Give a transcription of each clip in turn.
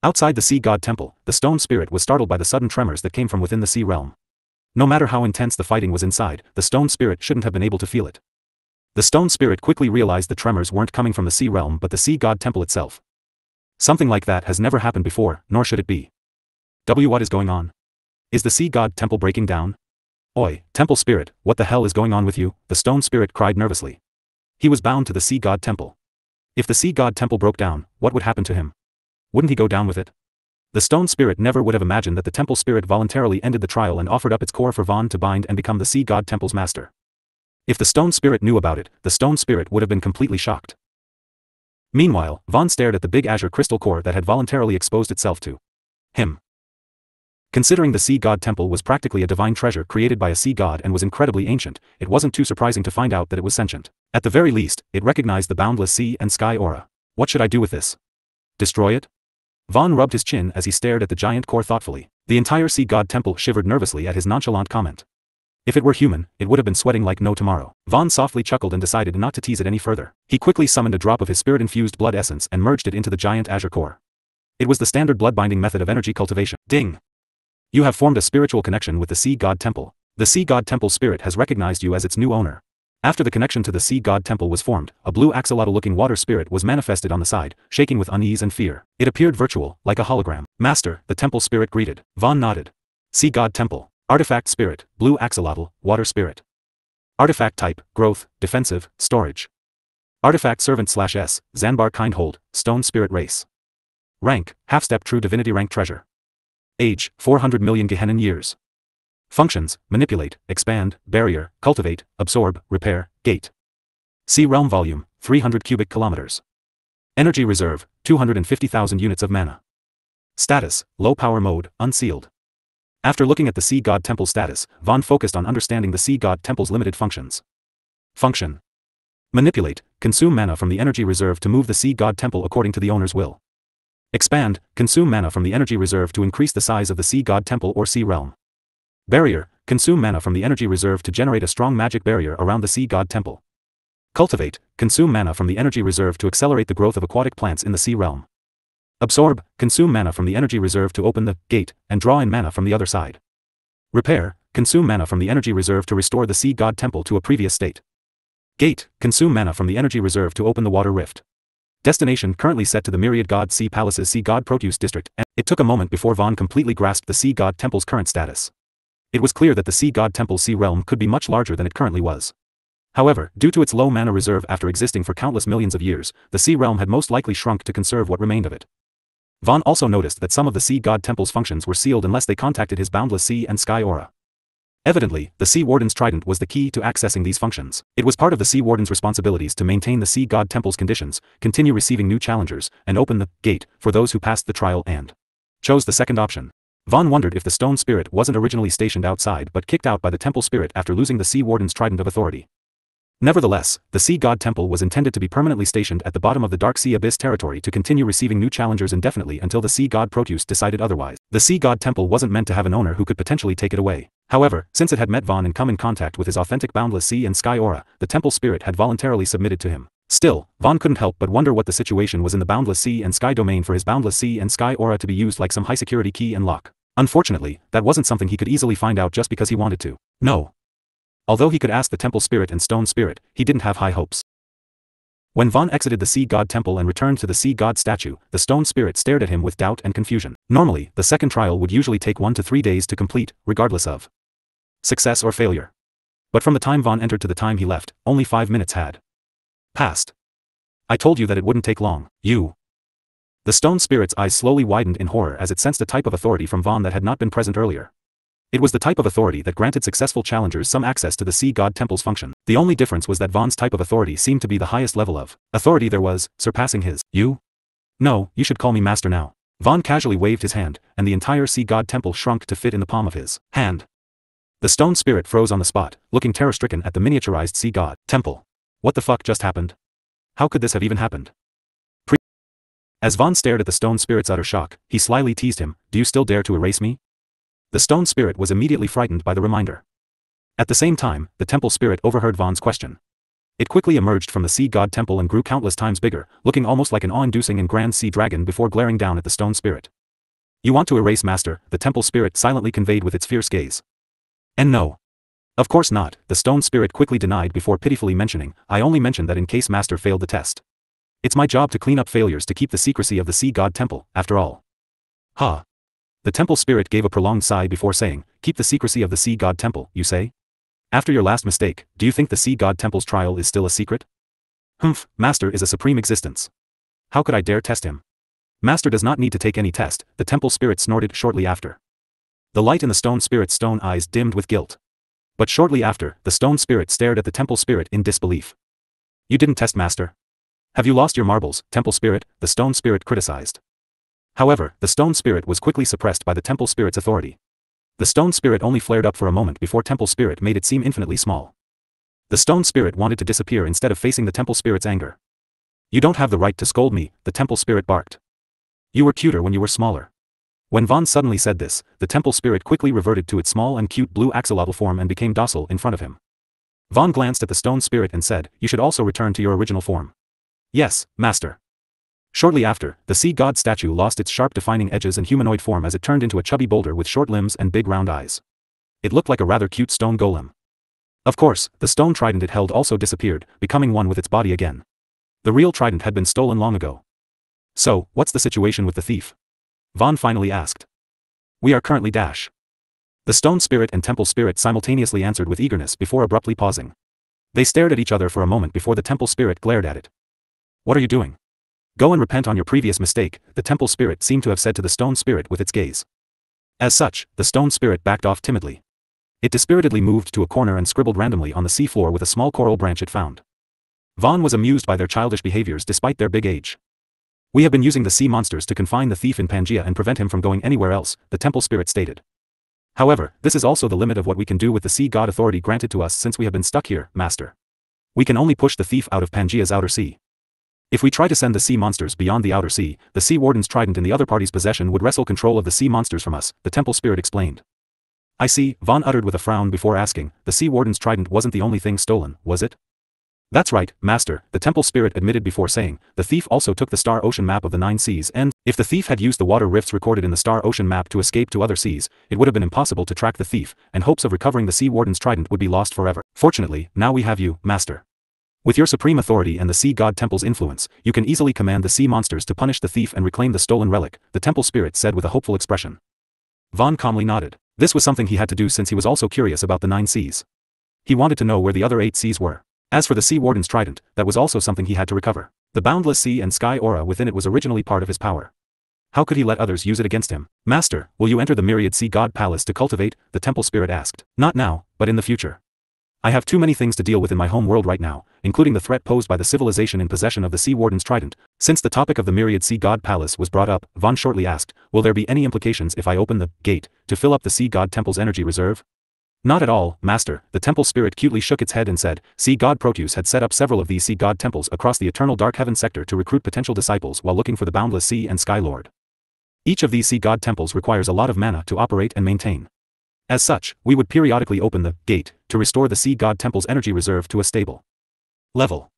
Outside the sea god temple, the stone spirit was startled by the sudden tremors that came from within the sea realm. No matter how intense the fighting was inside, the stone spirit shouldn't have been able to feel it. The stone spirit quickly realized the tremors weren't coming from the sea realm but the sea god temple itself. Something like that has never happened before, nor should it be. What is going on? Is the sea god temple breaking down? Oi, temple spirit, what the hell is going on with you? The stone spirit cried nervously. He was bound to the sea god temple. If the sea god temple broke down, what would happen to him? Wouldn't he go down with it? The stone spirit never would have imagined that the temple spirit voluntarily ended the trial and offered up its core for Vaan to bind and become the sea god temple's master. If the stone spirit knew about it, the stone spirit would have been completely shocked. Meanwhile, Vaan stared at the big azure crystal core that had voluntarily exposed itself to him. Considering the sea god temple was practically a divine treasure created by a sea god and was incredibly ancient, it wasn't too surprising to find out that it was sentient. At the very least, it recognized the boundless sea and sky aura. What should I do with this? Destroy it? Vaan rubbed his chin as he stared at the giant core thoughtfully. The entire sea god temple shivered nervously at his nonchalant comment. If it were human, it would have been sweating like no tomorrow. Vaan softly chuckled and decided not to tease it any further. He quickly summoned a drop of his spirit-infused blood essence and merged it into the giant azure core. It was the standard blood-binding method of energy cultivation. Ding! You have formed a spiritual connection with the sea god temple. The sea god temple spirit has recognized you as its new owner. After the connection to the sea god temple was formed, a blue axolotl-looking water spirit was manifested on the side, shaking with unease and fear. It appeared virtual, like a hologram. Master, the temple spirit greeted. Vaan nodded. Sea god temple. Artifact spirit, blue axolotl, water spirit. Artifact type, growth, defensive, storage. Artifact servant/S, Zanbar kindhold, stone spirit race. Rank, half-step true divinity rank treasure. Age, 400 million Gehenna years. Functions, manipulate, expand, barrier, cultivate, absorb, repair, gate. Sea realm volume, 300 cubic kilometers. Energy reserve, 250,000 units of mana. Status, low power mode, unsealed. After looking at the sea god temple status, Vaan focused on understanding the sea god temple's limited functions. Function. Manipulate, consume mana from the energy reserve to move the sea god temple according to the owner's will. Expand, consume mana from the energy reserve to increase the size of the sea god temple or sea realm. Barrier, consume mana from the energy reserve to generate a strong magic barrier around the sea god temple. Cultivate, consume mana from the energy reserve to accelerate the growth of aquatic plants in the sea realm. Absorb, consume mana from the energy reserve to open the gate and draw in mana from the other side. Repair, consume mana from the energy reserve to restore the sea god temple to a previous state. Gate, consume mana from the energy reserve to open the water rift. Destination currently set to the Myriad God Sea Palace's Sea God Produce District, and it took a moment before Vaan completely grasped the sea god temple's current status. It was clear that the sea god temple's sea realm could be much larger than it currently was. However, due to its low mana reserve after existing for countless millions of years, the sea realm had most likely shrunk to conserve what remained of it. Vaan also noticed that some of the sea god temple's functions were sealed unless they contacted his boundless sea and sky aura. Evidently, the Sea Warden's trident was the key to accessing these functions. It was part of the Sea Warden's responsibilities to maintain the Sea God Temple's conditions, continue receiving new challengers, and open the gate for those who passed the trial and chose the second option. Vaan wondered if the stone spirit wasn't originally stationed outside but kicked out by the temple spirit after losing the Sea Warden's trident of authority. Nevertheless, the Sea God Temple was intended to be permanently stationed at the bottom of the Dark Sea Abyss territory to continue receiving new challengers indefinitely until the Sea God Proteus decided otherwise. The Sea God Temple wasn't meant to have an owner who could potentially take it away. However, since it had met Vaan and come in contact with his authentic boundless sea and sky aura, the temple spirit had voluntarily submitted to him. Still, Vaan couldn't help but wonder what the situation was in the boundless sea and sky domain for his boundless sea and sky aura to be used like some high-security key and lock. Unfortunately, that wasn't something he could easily find out just because he wanted to. No. Although he could ask the temple spirit and stone spirit, he didn't have high hopes. When Vaan exited the Sea God Temple and returned to the Sea God statue, the stone spirit stared at him with doubt and confusion. Normally, the second trial would usually take 1 to 3 days to complete, regardless of success or failure. But from the time Vaan entered to the time he left, only 5 minutes had passed. I told you that it wouldn't take long. You. The stone spirit's eyes slowly widened in horror as it sensed a type of authority from Vaan that had not been present earlier. It was the type of authority that granted successful challengers some access to the Sea God Temple's function. The only difference was that Vaan's type of authority seemed to be the highest level of authority there was, surpassing his. You? No, you should call me master now. Vaan casually waved his hand, and the entire Sea God Temple shrunk to fit in the palm of his hand. The stone spirit froze on the spot, looking terror-stricken at the miniaturized Sea God Temple. What the fuck just happened? How could this have even happened? As Vaan stared at the stone spirit's utter shock, he slyly teased him, "Do you still dare to erase me?" The stone spirit was immediately frightened by the reminder. At the same time, the temple spirit overheard Vaan's question. It quickly emerged from the sea god temple and grew countless times bigger, looking almost like an awe-inducing and grand sea dragon before glaring down at the stone spirit. You want to erase Master, the temple spirit silently conveyed with its fierce gaze. And no. Of course not, the stone spirit quickly denied before pitifully mentioning, I only mentioned that in case Master failed the test. It's my job to clean up failures to keep the secrecy of the sea god temple, after all. Ha. The temple spirit gave a prolonged sigh before saying, keep the secrecy of the sea god temple, you say? After your last mistake, do you think the sea god temple's trial is still a secret? Humph, Master is a supreme existence. How could I dare test him? Master does not need to take any test, the temple spirit snorted shortly after. The light in the stone spirit's stone eyes dimmed with guilt. But shortly after, the stone spirit stared at the temple spirit in disbelief. You didn't test Master. Have you lost your marbles, temple spirit? The stone spirit criticized. However, the stone spirit was quickly suppressed by the temple spirit's authority. The stone spirit only flared up for a moment before temple spirit made it seem infinitely small. The stone spirit wanted to disappear instead of facing the temple spirit's anger. You don't have the right to scold me, the temple spirit barked. You were cuter when you were smaller. When Vaan suddenly said this, the temple spirit quickly reverted to its small and cute blue axolotl form and became docile in front of him. Vaan glanced at the stone spirit and said, you should also return to your original form. Yes, Master. Shortly after, the sea god statue lost its sharp defining edges and humanoid form as it turned into a chubby boulder with short limbs and big round eyes. It looked like a rather cute stone golem. Of course, the stone trident it held also disappeared, becoming one with its body again. The real trident had been stolen long ago. So, what's the situation with the thief? Vaan finally asked. We are currently dash. The stone spirit and temple spirit simultaneously answered with eagerness before abruptly pausing. They stared at each other for a moment before the temple spirit glared at it. What are you doing? Go and repent on your previous mistake, the temple spirit seemed to have said to the stone spirit with its gaze. As such, the stone spirit backed off timidly. It dispiritedly moved to a corner and scribbled randomly on the seafloor with a small coral branch it found. Vaan was amused by their childish behaviors despite their big age. We have been using the sea monsters to confine the thief in Pangaea and prevent him from going anywhere else, the temple spirit stated. However, this is also the limit of what we can do with the sea god authority granted to us since we have been stuck here, Master. We can only push the thief out of Pangaea's outer sea. If we try to send the sea monsters beyond the outer sea, the sea warden's trident in the other party's possession would wrestle control of the sea monsters from us, the temple spirit explained. I see, Vaan uttered with a frown before asking, the sea warden's trident wasn't the only thing stolen, was it? That's right, Master, the temple spirit admitted before saying, the thief also took the star ocean map of the 9 seas and, if the thief had used the water rifts recorded in the star ocean map to escape to other seas, it would have been impossible to track the thief, and hopes of recovering the sea warden's trident would be lost forever. Fortunately, now we have you, Master. With your supreme authority and the sea god temple's influence, you can easily command the sea monsters to punish the thief and reclaim the stolen relic, the temple spirit said with a hopeful expression. Vaan calmly nodded. This was something he had to do since he was also curious about the 9 seas. He wanted to know where the other 8 seas were. As for the sea warden's trident, that was also something he had to recover. The boundless sea and sky aura within it was originally part of his power. How could he let others use it against him? Master, will you enter the myriad sea god palace to cultivate? The temple spirit asked. Not now, but in the future. I have too many things to deal with in my home world right now, including the threat posed by the civilization in possession of the sea warden's trident. Since the topic of the myriad sea god palace was brought up, Vaan shortly asked, will there be any implications if I open the gate to fill up the sea god temple's energy reserve? Not at all, Master, the temple spirit cutely shook its head and said, sea god Proteus had set up several of these sea god temples across the eternal dark heaven sector to recruit potential disciples while looking for the boundless sea and sky lord. Each of these sea god temples requires a lot of mana to operate and maintain. As such, we would periodically open the gate to restore the sea god temple's energy reserve to a stable level.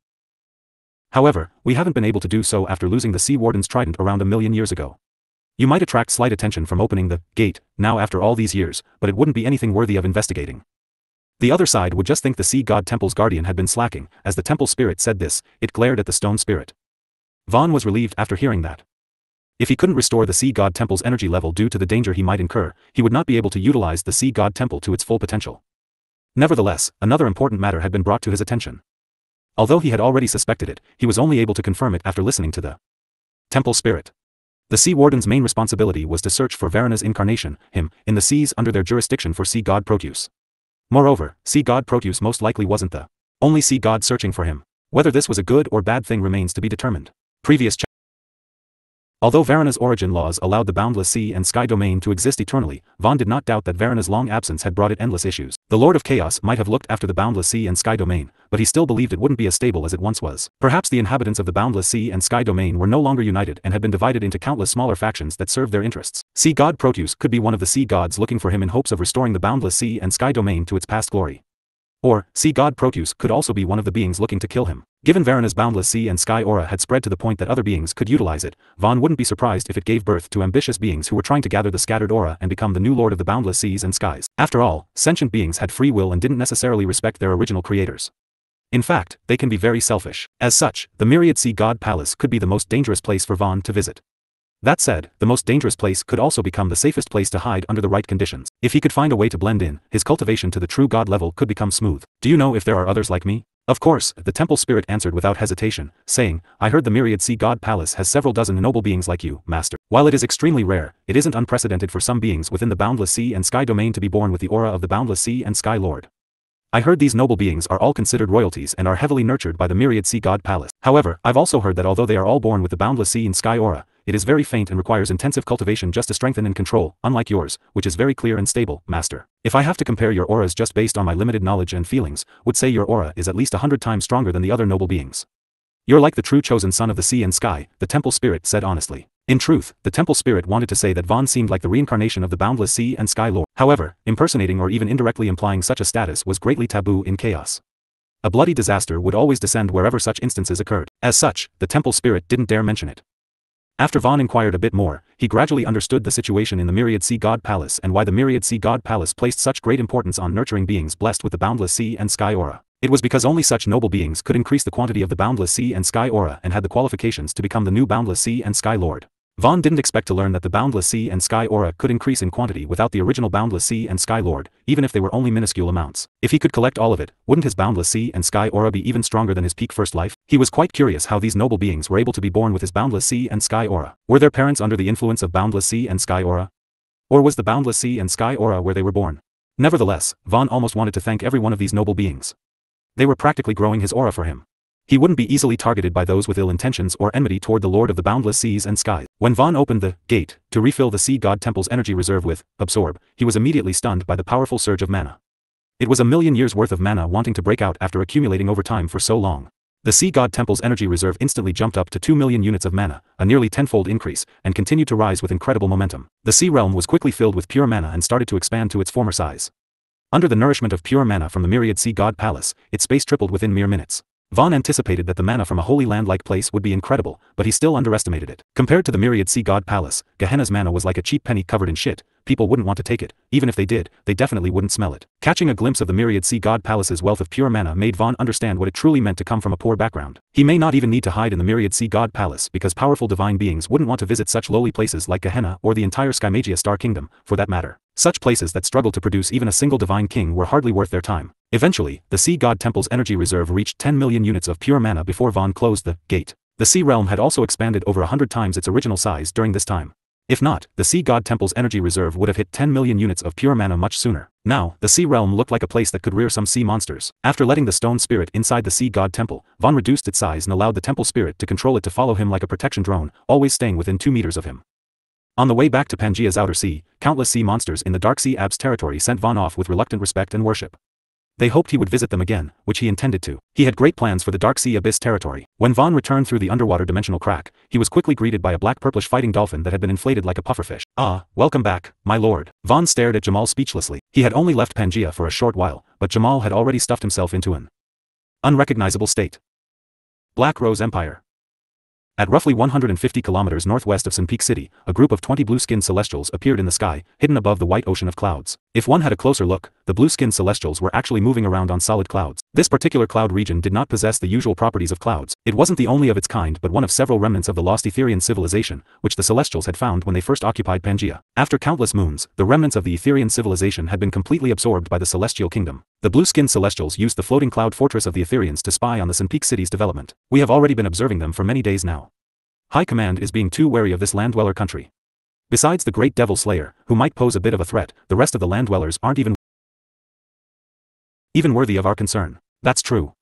However, we haven't been able to do so after losing the sea warden's trident around 1 million years ago. You might attract slight attention from opening the gate now after all these years, but it wouldn't be anything worthy of investigating. The other side would just think the sea god temple's guardian had been slacking. As the temple spirit said this, it glared at the stone spirit. Vaan was relieved after hearing that. If he couldn't restore the sea god temple's energy level due to the danger he might incur, he would not be able to utilize the sea god temple to its full potential. Nevertheless, another important matter had been brought to his attention. Although he had already suspected it, he was only able to confirm it after listening to the temple spirit. The sea warden's main responsibility was to search for Varana's incarnation, him, in the seas under their jurisdiction for sea god Proteus. Moreover, sea god Proteus most likely wasn't the only sea god searching for him. Whether this was a good or bad thing remains to be determined. Previous chapter. Although Varana's origin laws allowed the boundless sea and sky domain to exist eternally, Vaan did not doubt that Varana's long absence had brought it endless issues. The Lord of Chaos might have looked after the boundless sea and sky domain, but he still believed it wouldn't be as stable as it once was. Perhaps the inhabitants of the boundless sea and sky domain were no longer united and had been divided into countless smaller factions that served their interests. Sea god Proteus could be one of the sea gods looking for him in hopes of restoring the boundless sea and sky domain to its past glory. Or, sea god Proteus could also be one of the beings looking to kill him. Given Varana's boundless sea and sky aura had spread to the point that other beings could utilize it, Vaan wouldn't be surprised if it gave birth to ambitious beings who were trying to gather the scattered aura and become the new lord of the boundless seas and skies. After all, sentient beings had free will and didn't necessarily respect their original creators. In fact, they can be very selfish. As such, the myriad sea god palace could be the most dangerous place for Vaan to visit. That said, the most dangerous place could also become the safest place to hide under the right conditions. If he could find a way to blend in, his cultivation to the true god level could become smooth. Do you know if there are others like me? Of course, the temple spirit answered without hesitation, saying, I heard the myriad sea god palace has several dozen noble beings like you, master. While it is extremely rare, it isn't unprecedented for some beings within the boundless sea and sky domain to be born with the aura of the boundless sea and sky lord. I heard these noble beings are all considered royalties and are heavily nurtured by the myriad sea god palace. However, I've also heard that although they are all born with the boundless sea and sky aura, it is very faint and requires intensive cultivation just to strengthen and control, unlike yours, which is very clear and stable, master. If I have to compare your auras just based on my limited knowledge and feelings, would say your aura is at least 100 times stronger than the other noble beings. You're like the true chosen son of the sea and sky, the temple spirit said honestly. In truth, the temple spirit wanted to say that Vaan seemed like the reincarnation of the boundless sea and sky lord. However, impersonating or even indirectly implying such a status was greatly taboo in chaos. A bloody disaster would always descend wherever such instances occurred. As such, the temple spirit didn't dare mention it. After Vaan inquired a bit more, he gradually understood the situation in the myriad sea god palace and why the myriad sea god palace placed such great importance on nurturing beings blessed with the boundless sea and sky aura. It was because only such noble beings could increase the quantity of the boundless sea and sky aura and had the qualifications to become the new boundless sea and sky lord. Vaan didn't expect to learn that the boundless sea and sky aura could increase in quantity without the original boundless sea and sky lord, even if they were only minuscule amounts. If he could collect all of it, wouldn't his boundless sea and sky aura be even stronger than his peak first life? He was quite curious how these noble beings were able to be born with his boundless sea and sky aura. Were their parents under the influence of boundless sea and sky aura? Or was the boundless sea and sky aura where they were born? Nevertheless, Vaan almost wanted to thank every one of these noble beings. They were practically growing his aura for him. He wouldn't be easily targeted by those with ill intentions or enmity toward the Lord of the boundless seas and skies. When Vaan opened the gate to refill the sea god temple's energy reserve with absorb, he was immediately stunned by the powerful surge of mana. It was 1,000,000 years worth of mana wanting to break out after accumulating over time for so long. The sea god temple's energy reserve instantly jumped up to 2,000,000 units of mana, a nearly tenfold increase, and continued to rise with incredible momentum. The sea realm was quickly filled with pure mana and started to expand to its former size. Under the nourishment of pure mana from the myriad sea god palace, its space tripled within mere minutes. Vaan anticipated that the mana from a holy land-like place would be incredible, but he still underestimated it. Compared to the myriad sea god palace, Gehenna's mana was like a cheap penny covered in shit. People wouldn't want to take it. Even if they did, they definitely wouldn't smell it. Catching a glimpse of the myriad sea god palace's wealth of pure mana made Vaan understand what it truly meant to come from a poor background. He may not even need to hide in the myriad sea god palace because powerful divine beings wouldn't want to visit such lowly places like Gehenna or the entire Skymagia star kingdom, for that matter. Such places that struggled to produce even a single divine king were hardly worth their time. Eventually, the sea god temple's energy reserve reached 10,000,000 units of pure mana before Vaan closed the gate. The sea realm had also expanded over 100 times its original size during this time. If not, the sea god temple's energy reserve would have hit 10,000,000 units of pure mana much sooner. Now, the sea realm looked like a place that could rear some sea monsters. After letting the stone spirit inside the sea god temple, Vaan reduced its size and allowed the temple spirit to control it to follow him like a protection drone, always staying within 2 meters of him. On the way back to Pangaea's outer sea, countless sea monsters in the Dark Sea Abyss territory sent Vaan off with reluctant respect and worship. They hoped he would visit them again, which he intended to. He had great plans for the Dark Sea Abyss territory. When Vaan returned through the underwater dimensional crack, he was quickly greeted by a black-purplish fighting dolphin that had been inflated like a pufferfish. Ah, welcome back, my lord. Vaan stared at Jamal speechlessly. He had only left Pangaea for a short while, but Jamal had already stuffed himself into an unrecognizable state. Black Rose Empire. At roughly 150 kilometers northwest of Sun Peak City, a group of 20 blue-skinned celestials appeared in the sky, hidden above the white ocean of clouds. If one had a closer look, the blue-skinned celestials were actually moving around on solid clouds. This particular cloud region did not possess the usual properties of clouds. It wasn't the only of its kind but one of several remnants of the lost Etherian civilization, which the celestials had found when they first occupied Pangaea. After countless moons, the remnants of the Etherian civilization had been completely absorbed by the celestial kingdom. The blue-skinned celestials used the floating cloud fortress of the Etherians to spy on the Sun Peak City's development. We have already been observing them for many days now. High Command is being too wary of this land-dweller country. Besides the Great Devil Slayer, who might pose a bit of a threat, the rest of the land-dwellers aren't even worthy of our concern. That's true.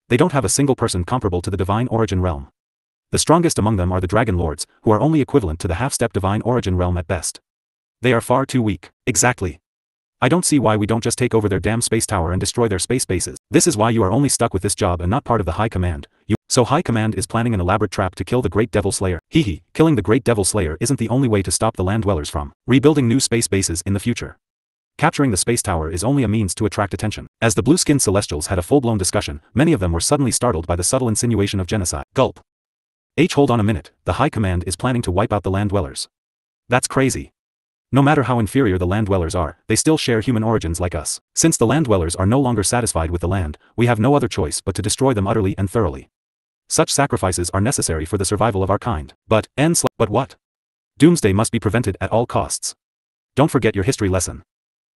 They don't have a single person comparable to the Divine Origin Realm. The strongest among them are the Dragon Lords, who are only equivalent to the half-step Divine Origin Realm at best. They are far too weak. Exactly. I don't see why we don't just take over their damn space tower and destroy their space bases. This is why you are only stuck with this job and not part of the High Command. So High Command is planning an elaborate trap to kill the Great Devil Slayer. Hehe, killing the Great Devil Slayer isn't the only way to stop the land dwellers from rebuilding new space bases in the future. Capturing the space tower is only a means to attract attention. As the blue-skinned Celestials had a full-blown discussion, many of them were suddenly startled by the subtle insinuation of genocide. Gulp. Hold on a minute, the High Command is planning to wipe out the land dwellers. That's crazy. No matter how inferior the land dwellers are, they still share human origins like us. Since the land dwellers are no longer satisfied with the land, we have no other choice but to destroy them utterly and thoroughly. Such sacrifices are necessary for the survival of our kind. But what? Doomsday must be prevented at all costs. Don't forget your history lesson.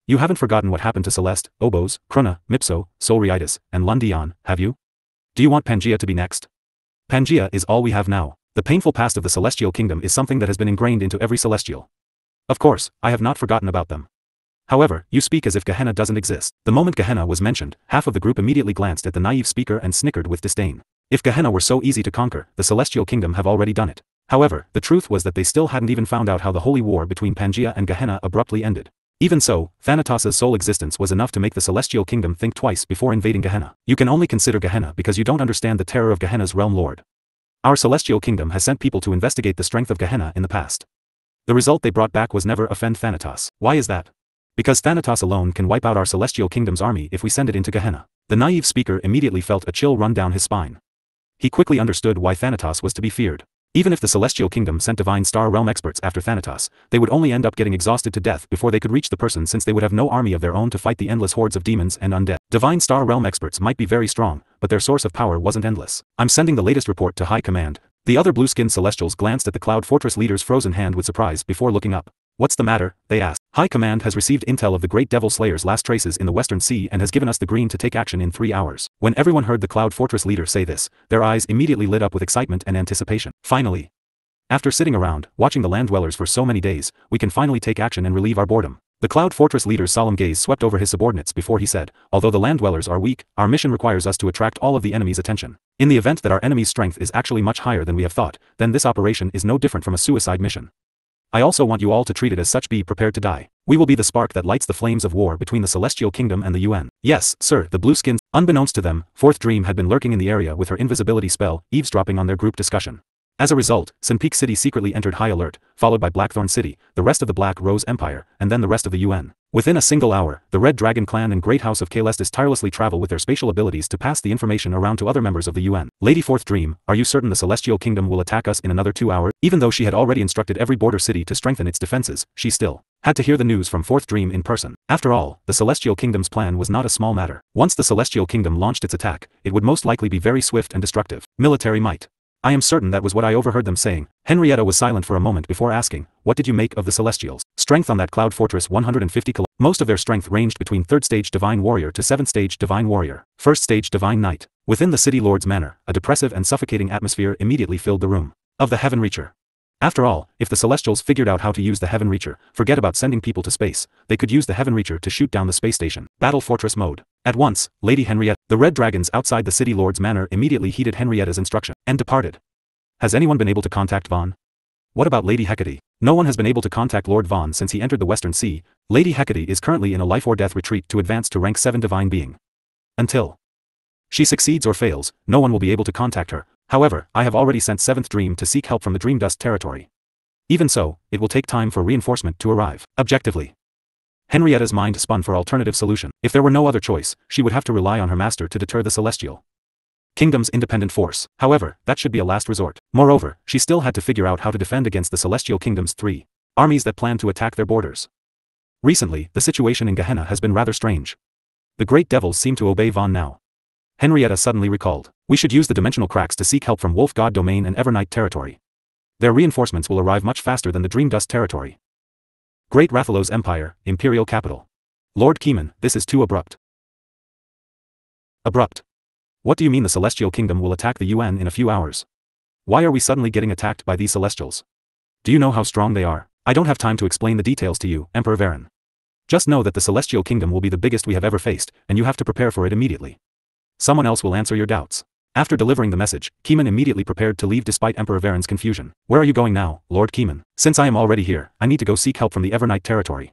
You haven't forgotten what happened to Celeste, Obos, Kruna, Mipso, Solreitis, and Lundion, have you? Do you want Pangaea to be next? Pangaea is all we have now. The painful past of the Celestial Kingdom is something that has been ingrained into every Celestial. Of course, I have not forgotten about them. However, you speak as if Gehenna doesn't exist. The moment Gehenna was mentioned, half of the group immediately glanced at the naive speaker and snickered with disdain. If Gehenna were so easy to conquer, the Celestial Kingdom have already done it. However, the truth was that they still hadn't even found out how the holy war between Pangaea and Gehenna abruptly ended. Even so, Thanatos' sole existence was enough to make the Celestial Kingdom think twice before invading Gehenna. You can only consider Gehenna because you don't understand the terror of Gehenna's realm lord. Our Celestial Kingdom has sent people to investigate the strength of Gehenna in the past. The result they brought back was never offend Thanatos. Why is that? Because Thanatos alone can wipe out our Celestial Kingdom's army if we send it into Gehenna. The naive speaker immediately felt a chill run down his spine. He quickly understood why Thanatos was to be feared. Even if the Celestial Kingdom sent Divine Star Realm experts after Thanatos, they would only end up getting exhausted to death before they could reach the person, since they would have no army of their own to fight the endless hordes of demons and undead. Divine Star Realm experts might be very strong, but their source of power wasn't endless. I'm sending the latest report to High Command. The other blue-skinned Celestials glanced at the Cloud Fortress leader's frozen hand with surprise before looking up. What's the matter? They asked. High Command has received intel of the Great Devil Slayer's last traces in the Western Sea and has given us the green to take action in 3 hours. When everyone heard the Cloud Fortress leader say this, their eyes immediately lit up with excitement and anticipation. Finally. After sitting around, watching the land dwellers for so many days, we can finally take action and relieve our boredom. The Cloud Fortress leader's solemn gaze swept over his subordinates before he said, although the land dwellers are weak, our mission requires us to attract all of the enemy's attention. In the event that our enemy's strength is actually much higher than we have thought, then this operation is no different from a suicide mission. I also want you all to treat it as such. Be prepared to die. We will be the spark that lights the flames of war between the Celestial Kingdom and the UN. Yes, sir, the Blueskins. Unbeknownst to them, Fourth Dream had been lurking in the area with her invisibility spell, eavesdropping on their group discussion. As a result, Sunpeak City secretly entered high alert, followed by Blackthorn City, the rest of the Black Rose Empire, and then the rest of the UN. Within a single hour, the Red Dragon Clan and Great House of Caelestis tirelessly travel with their spatial abilities to pass the information around to other members of the UN. Lady Fourth Dream, are you certain the Celestial Kingdom will attack us in another 2 hours? Even though she had already instructed every border city to strengthen its defenses, she still had to hear the news from Fourth Dream in person. After all, the Celestial Kingdom's plan was not a small matter. Once the Celestial Kingdom launched its attack, it would most likely be very swift and destructive. Military might. I am certain that was what I overheard them saying. Henrietta was silent for a moment before asking, what did you make of the Celestials? Strength on that Cloud Fortress 150 km. Most of their strength ranged between 3rd stage Divine Warrior to 7th stage Divine Warrior, 1st stage Divine Knight. Within the City Lord's manor, a depressive and suffocating atmosphere immediately filled the room. Of the Heaven Reacher. After all, if the Celestials figured out how to use the Heaven Reacher, forget about sending people to space, they could use the Heaven Reacher to shoot down the space station. Battle Fortress mode. At once, Lady Henrietta, the Red Dragons outside the City Lord's manor immediately heeded Henrietta's instruction, and departed. Has anyone been able to contact Vaan? What about Lady Hecate? No one has been able to contact Lord Vaan since he entered the Western Sea. Lady Hecate is currently in a life or death retreat to advance to rank 7 Divine Being. Until she succeeds or fails, no one will be able to contact her. However, I have already sent 7th Dream to seek help from the Dream Dust territory. Even so, it will take time for reinforcement to arrive. Objectively. Henrietta's mind spun for alternative solution. If there were no other choice, she would have to rely on her master to deter the Celestial Kingdom's independent force. However, that should be a last resort. Moreover, she still had to figure out how to defend against the Celestial Kingdom's 3 armies that plan to attack their borders. Recently, the situation in Gehenna has been rather strange. The Great Devils seem to obey Vaan now. Henrietta suddenly recalled. We should use the dimensional cracks to seek help from Wolf God Domain and Evernight territory. Their reinforcements will arrive much faster than the Dream Dust territory. Great Rathalos Empire, Imperial Capital. Lord Keeman, this is too abrupt. Abrupt. What do you mean the Celestial Kingdom will attack the UN in a few hours? Why are we suddenly getting attacked by these Celestials? Do you know how strong they are? I don't have time to explain the details to you, Emperor Varen. Just know that the Celestial Kingdom will be the biggest we have ever faced, and you have to prepare for it immediately. Someone else will answer your doubts. After delivering the message, Keeman immediately prepared to leave despite Emperor Varen's confusion. Where are you going now, Lord Keeman? Since I am already here, I need to go seek help from the Evernight territory.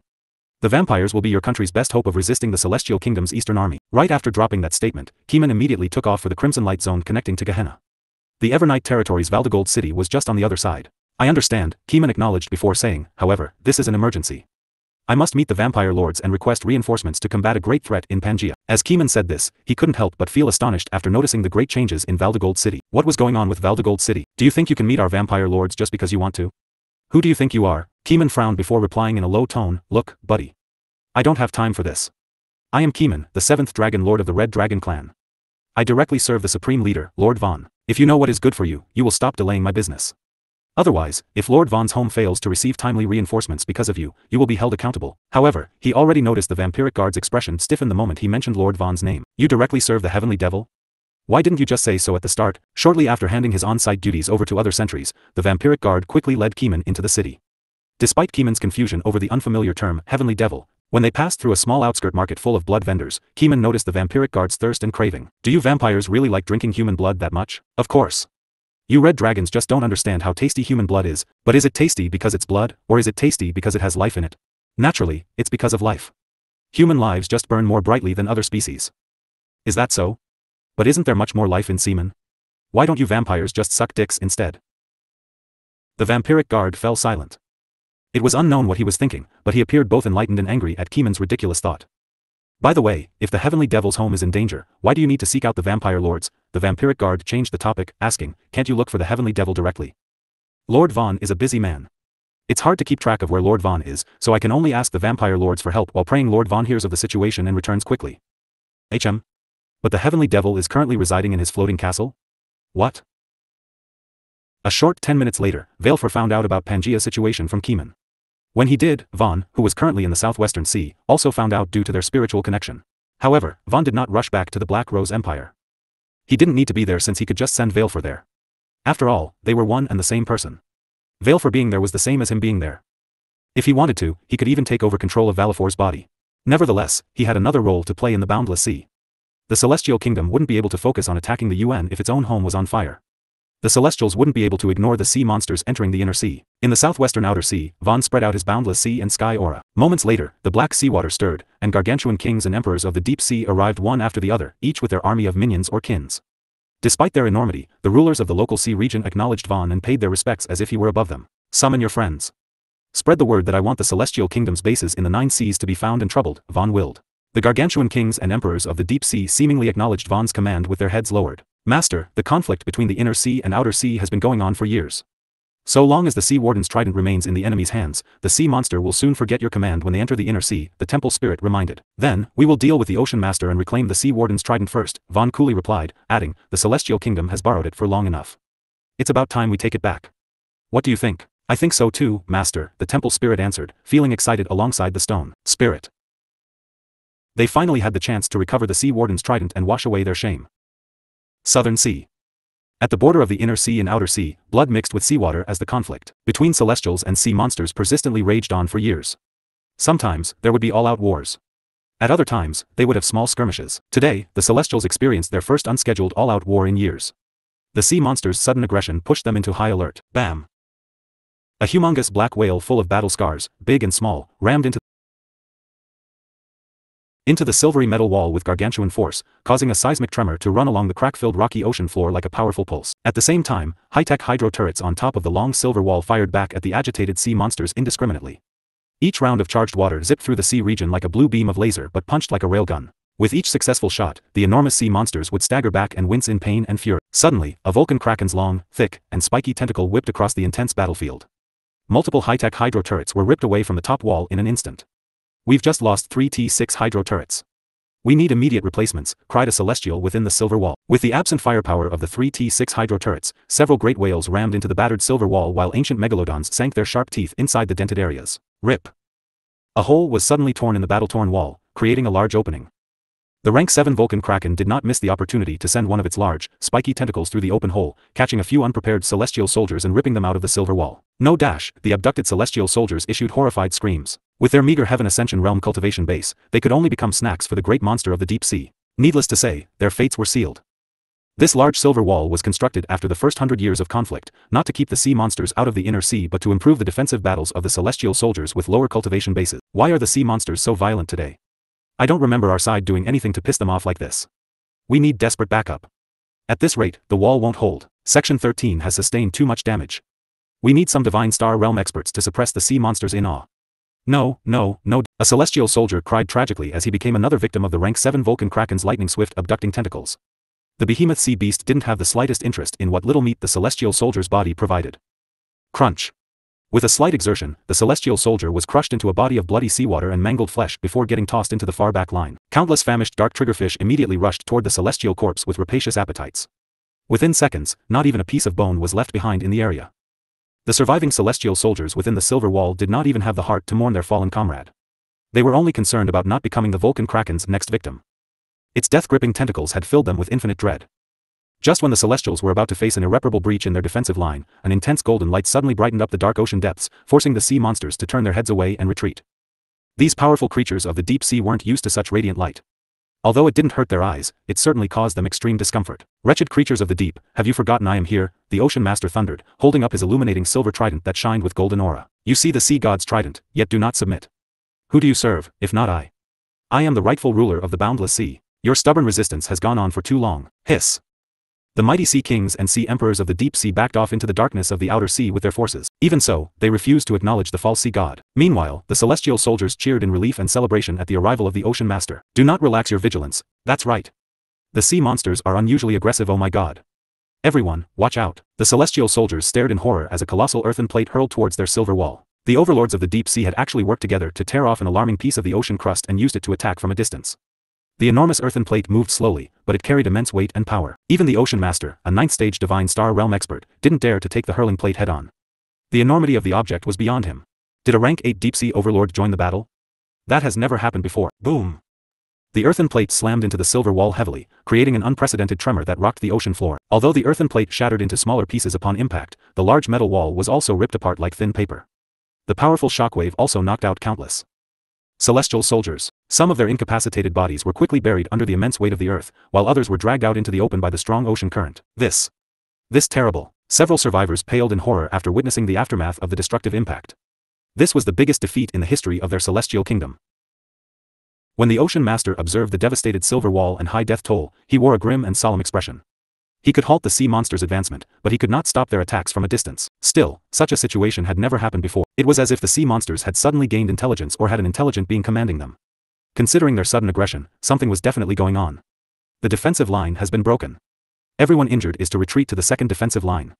The vampires will be your country's best hope of resisting the Celestial Kingdom's eastern army. Right after dropping that statement, Keeman immediately took off for the Crimson Light Zone connecting to Gehenna. The Evernight territory's Valdegold City was just on the other side. I understand, Keeman acknowledged before saying, however, this is an emergency. I must meet the vampire lords and request reinforcements to combat a great threat in Pangaea. As Keeman said this, he couldn't help but feel astonished after noticing the great changes in Valdegold City. What was going on with Valdegold City? Do you think you can meet our vampire lords just because you want to? Who do you think you are? Keeman frowned before replying in a low tone, look, buddy. I don't have time for this. I am Keeman, the 7th Dragon Lord of the Red Dragon Clan. I directly serve the Supreme Leader, Lord Vaan. If you know what is good for you, you will stop delaying my business. Otherwise, if Lord Vaan's home fails to receive timely reinforcements because of you, you will be held accountable. However, he already noticed the vampiric guard's expression stiffen the moment he mentioned Lord Vaan's name. You directly serve the Heavenly Devil? Why didn't you just say so at the start? Shortly after handing his on-site duties over to other sentries, the vampiric guard quickly led Keeman into the city. Despite Keeman's confusion over the unfamiliar term, Heavenly Devil, when they passed through a small outskirt market full of blood vendors, Keeman noticed the vampiric guard's thirst and craving. Do you vampires really like drinking human blood that much? Of course. You red dragons just don't understand how tasty human blood is, but is it tasty because it's blood, or is it tasty because it has life in it? Naturally, it's because of life. Human lives just burn more brightly than other species. Is that so? But isn't there much more life in semen? Why don't you vampires just suck dicks instead? The vampiric guard fell silent. It was unknown what he was thinking, but he appeared both enlightened and angry at Keeman's ridiculous thought. By the way, if the Heavenly Devil's home is in danger, why do you need to seek out the vampire lords? The vampiric guard changed the topic, asking, can't you look for the Heavenly Devil directly? Lord Vaan is a busy man. It's hard to keep track of where Lord Vaan is, so I can only ask the vampire lords for help while praying Lord Vaan hears of the situation and returns quickly. But the Heavenly Devil is currently residing in his floating castle? What? A short 10 minutes later, Valefor found out about Pangaea's situation from Keeman. When he did, Vaan, who was currently in the Southwestern Sea, also found out due to their spiritual connection. However, Vaan did not rush back to the Black Rose Empire. He didn't need to be there since he could just send Valefor there. After all, they were one and the same person. Valefor being there was the same as him being there. If he wanted to, he could even take over control of Valefor's body. Nevertheless, he had another role to play in the Boundless Sea. The Celestial Kingdom wouldn't be able to focus on attacking the UN if its own home was on fire. The Celestials wouldn't be able to ignore the sea monsters entering the inner sea. In the southwestern outer sea, Vaan spread out his boundless sea and sky aura. Moments later, the black seawater stirred, and gargantuan kings and emperors of the deep sea arrived one after the other, each with their army of minions or kins. Despite their enormity, the rulers of the local sea region acknowledged Vaan and paid their respects as if he were above them. Summon your friends. Spread the word that I want the Celestial Kingdom's bases in the 9 seas to be found and troubled, Vaan willed. The gargantuan kings and emperors of the deep sea seemingly acknowledged Vaan's command with their heads lowered. Master, the conflict between the inner sea and outer sea has been going on for years. So long as the Sea Warden's trident remains in the enemy's hands, the sea monster will soon forget your command when they enter the inner sea, the temple spirit reminded. Then, we will deal with the ocean master and reclaim the Sea Warden's trident first, Vaan coolly replied, adding, the Celestial Kingdom has borrowed it for long enough. It's about time we take it back. What do you think? I think so too, Master, the temple spirit answered, feeling excited alongside the stone spirit. They finally had the chance to recover the Sea Warden's trident and wash away their shame. Southern Sea. At the border of the inner sea and outer sea, blood mixed with seawater as the conflict between celestials and sea monsters persistently raged on for years. Sometimes, there would be all-out wars. At other times, they would have small skirmishes. Today, the celestials experienced their first unscheduled all-out war in years. The sea monsters' sudden aggression pushed them into high alert. Bam! A humongous black whale full of battle scars, big and small, rammed into the silvery metal wall with gargantuan force, causing a seismic tremor to run along the crack-filled rocky ocean floor like a powerful pulse. At the same time, high-tech hydro turrets on top of the long silver wall fired back at the agitated sea monsters indiscriminately. Each round of charged water zipped through the sea region like a blue beam of laser but punched like a railgun. With each successful shot, the enormous sea monsters would stagger back and wince in pain and fury. Suddenly, a Vulcan kraken's long, thick, and spiky tentacle whipped across the intense battlefield. Multiple high-tech hydro turrets were ripped away from the top wall in an instant. We've just lost 3 T6 hydro turrets. We need immediate replacements, cried a celestial within the silver wall. With the absent firepower of the 3 T6 hydro turrets, several great whales rammed into the battered silver wall while ancient megalodons sank their sharp teeth inside the dented areas. Rip. A hole was suddenly torn in the battle-torn wall, creating a large opening. The rank 7 Vulcan kraken did not miss the opportunity to send one of its large, spiky tentacles through the open hole, catching a few unprepared celestial soldiers and ripping them out of the silver wall. No dash, the abducted celestial soldiers issued horrified screams. With their meager Heaven Ascension Realm cultivation base, they could only become snacks for the great monster of the deep sea. Needless to say, their fates were sealed. This large silver wall was constructed after the first 100 years of conflict, not to keep the sea monsters out of the inner sea but to improve the defensive battles of the celestial soldiers with lower cultivation bases. Why are the sea monsters so violent today? I don't remember our side doing anything to piss them off like this. We need desperate backup. At this rate, the wall won't hold. Section 13 has sustained too much damage. We need some Divine Star Realm experts to suppress the sea monsters in awe. No, no, no. A celestial soldier cried tragically as he became another victim of the rank 7 Vulcan Kraken's lightning-swift abducting tentacles. The behemoth sea beast didn't have the slightest interest in what little meat the celestial soldier's body provided. Crunch. With a slight exertion, the celestial soldier was crushed into a body of bloody seawater and mangled flesh before getting tossed into the far back line. Countless famished dark triggerfish immediately rushed toward the celestial corpse with rapacious appetites. Within seconds, not even a piece of bone was left behind in the area. The surviving celestial soldiers within the silver wall did not even have the heart to mourn their fallen comrade. They were only concerned about not becoming the Vulcan Kraken's next victim. Its death-gripping tentacles had filled them with infinite dread. Just when the Celestials were about to face an irreparable breach in their defensive line, an intense golden light suddenly brightened up the dark ocean depths, forcing the sea monsters to turn their heads away and retreat. These powerful creatures of the deep sea weren't used to such radiant light. Although it didn't hurt their eyes, it certainly caused them extreme discomfort. Wretched creatures of the deep, have you forgotten I am here? The ocean master thundered, holding up his illuminating silver trident that shined with golden aura. You see the sea god's trident, yet do not submit. Who do you serve, if not I? I am the rightful ruler of the boundless sea. Your stubborn resistance has gone on for too long. Hiss. The mighty sea kings and sea emperors of the deep sea backed off into the darkness of the outer sea with their forces. Even so, they refused to acknowledge the false sea god. Meanwhile, the celestial soldiers cheered in relief and celebration at the arrival of the ocean master. Do not relax your vigilance. That's right. The sea monsters are unusually aggressive, oh my god. Everyone, watch out. The celestial soldiers stared in horror as a colossal earthen plate hurled towards their silver wall. The overlords of the deep sea had actually worked together to tear off an alarming piece of the ocean crust and used it to attack from a distance. The enormous earthen plate moved slowly, but it carried immense weight and power. Even the Ocean Master, a 9th-stage Divine Star Realm expert, didn't dare to take the hurling plate head-on. The enormity of the object was beyond him. Did a rank 8 deep-sea overlord join the battle? That has never happened before. Boom! The earthen plate slammed into the silver wall heavily, creating an unprecedented tremor that rocked the ocean floor. Although the earthen plate shattered into smaller pieces upon impact, the large metal wall was also ripped apart like thin paper. The powerful shockwave also knocked out countless celestial soldiers. Some of their incapacitated bodies were quickly buried under the immense weight of the earth, while others were dragged out into the open by the strong ocean current. This terrible. Several survivors paled in horror after witnessing the aftermath of the destructive impact. This was the biggest defeat in the history of their celestial kingdom. When the Ocean Master observed the devastated silver wall and high death toll, he wore a grim and solemn expression. He could halt the sea monsters' advancement, but he could not stop their attacks from a distance. Still, such a situation had never happened before. It was as if the sea monsters had suddenly gained intelligence or had an intelligent being commanding them. Considering their sudden aggression, something was definitely going on. The defensive line has been broken. Everyone injured is to retreat to the second defensive line.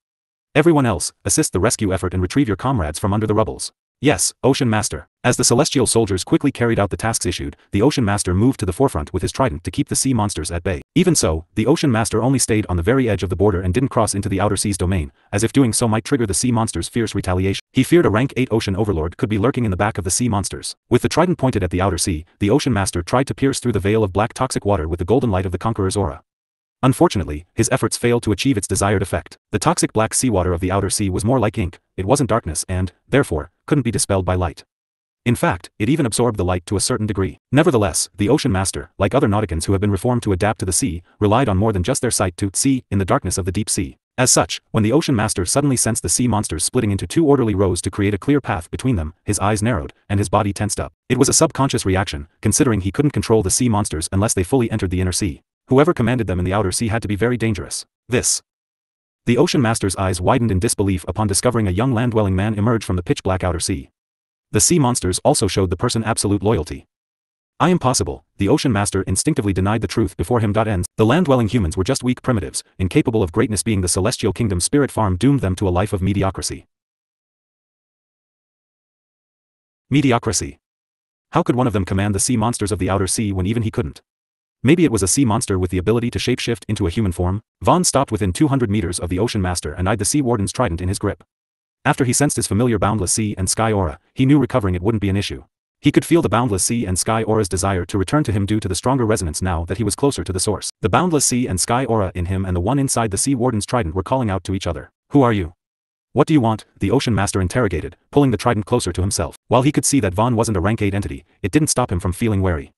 Everyone else, assist the rescue effort and retrieve your comrades from under the rubbles. Yes, Ocean Master. As the celestial soldiers quickly carried out the tasks issued, the Ocean Master moved to the forefront with his trident to keep the sea monsters at bay. Even so, the Ocean Master only stayed on the very edge of the border and didn't cross into the outer sea's domain, as if doing so might trigger the sea monsters' fierce retaliation. He feared a rank 8 ocean overlord could be lurking in the back of the sea monsters. With the trident pointed at the outer sea, the Ocean Master tried to pierce through the veil of black toxic water with the golden light of the Conqueror's aura. Unfortunately, his efforts failed to achieve its desired effect. The toxic black seawater of the outer sea was more like ink, it wasn't darkness and, therefore, couldn't be dispelled by light. In fact, it even absorbed the light to a certain degree. Nevertheless, the Ocean Master, like other nauticans who have been reformed to adapt to the sea, relied on more than just their sight to see in the darkness of the deep sea. As such, when the Ocean Master suddenly sensed the sea monsters splitting into two orderly rows to create a clear path between them, his eyes narrowed, and his body tensed up. It was a subconscious reaction, considering he couldn't control the sea monsters unless they fully entered the inner sea. Whoever commanded them in the outer sea had to be very dangerous. The Ocean Master's eyes widened in disbelief upon discovering a young land-dwelling man emerge from the pitch-black outer sea. The sea monsters also showed the person absolute loyalty. I am possible, the Ocean Master instinctively denied the truth before him. Ends. The land-dwelling humans were just weak primitives, incapable of greatness, being the Celestial Kingdom's spirit farm doomed them to a life of mediocrity. Mediocrity. How could one of them command the sea monsters of the outer sea when even he couldn't? Maybe it was a sea monster with the ability to shapeshift into a human form? Vaan stopped within 200 meters of the Ocean Master and eyed the Sea Warden's trident in his grip. After he sensed his familiar boundless sea and sky aura, he knew recovering it wouldn't be an issue. He could feel the boundless sea and sky aura's desire to return to him due to the stronger resonance now that he was closer to the source. The boundless sea and sky aura in him and the one inside the Sea Warden's trident were calling out to each other. Who are you? What do you want? The Ocean Master interrogated, pulling the trident closer to himself. While he could see that Vaan wasn't a rank 8 entity, it didn't stop him from feeling wary.